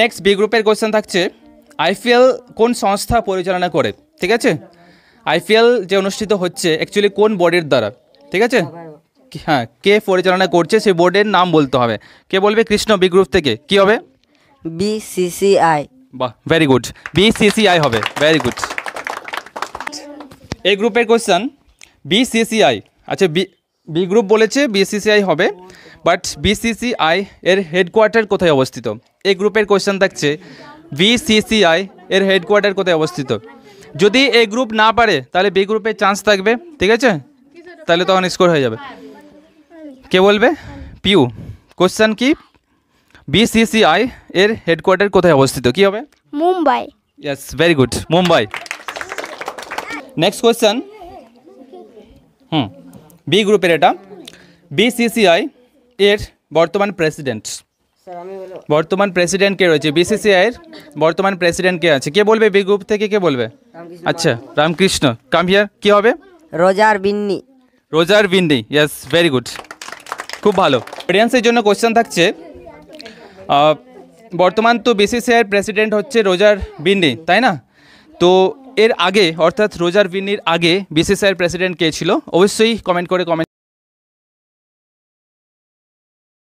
Next B গ্রুপের question থাকছে IPL কোন সংস্থা পরিচালনা করে? ঠিক আছে, আইপিএল যে অনুষ্ঠিত হচ্ছে অ্যাকচুয়ালি কোন বোর্ডের দ্বারা? ঠিক আছে, হ্যাঁ, কে পরিচালনা করছে সেই বোর্ডের নাম বলতে হবে। কে বলবে? কৃষ্ণ বি গ্রুপ থেকে কি হবে? বিসিসিআই। বাহ, ভেরি গুড, বিসিসিআই হবে, ভেরি গুড। এই গ্রুপের কোয়েশ্চেন বিসিসিআই, আচ্ছা বি গ্রুপ বলেছে বিসিসিআই হবে, বাট বিসিসিআই এর হেডকোয়ার্টার কোথায় অবস্থিত? এই গ্রুপের কোয়েশ্চেন থাকছে বিসিসিআই এর হেডকোয়ার্টার কোথায় অবস্থিত? যদি এ গ্রুপ না পারে তাহলে বি গ্রুপের চান্স থাকবে, ঠিক আছে, তাহলে তখন স্কোর হয়ে যাবে। কে বলবে? পিউ। কোয়েশ্চেন কি? বিসিসিআই এর হেডকোয়ার্টার কোথায় অবস্থিত? কি হবে? Mumbai. Yes, very good, Mumbai. Next question, B গ্রুপের এটা, বিসিসিআই এর বর্তমান প্রেসিডেন্ট, বর্তমান প্রেসিডেন্ট কে রয়েছে? বিসিসিআই এর বর্তমান প্রেসিডেন্ট কে আছে? কে বলবে বি গ্রুপ থেকে? কে বলবে? আচ্ছা, রামকৃষ্ণ, কাম হিয়ার। কি হবে? রোজার বিন্নি। রোজার বিন্ডি, ইয়েস, ভেরি গুড, খুব ভালো। অডিয়েন্সের জন্য কোয়েশ্চেন থাকছে বর্তমান তো বিসিসিআই এর প্রেসিডেন্ট হচ্ছে রোজার বিন্ডি, তাই না? তো এর আগে অর্থাৎ রোজার বিন্ডির আগে বিসিসিআই এর প্রেসিডেন্ট কে ছিল? অবশ্যই কমেন্ট করে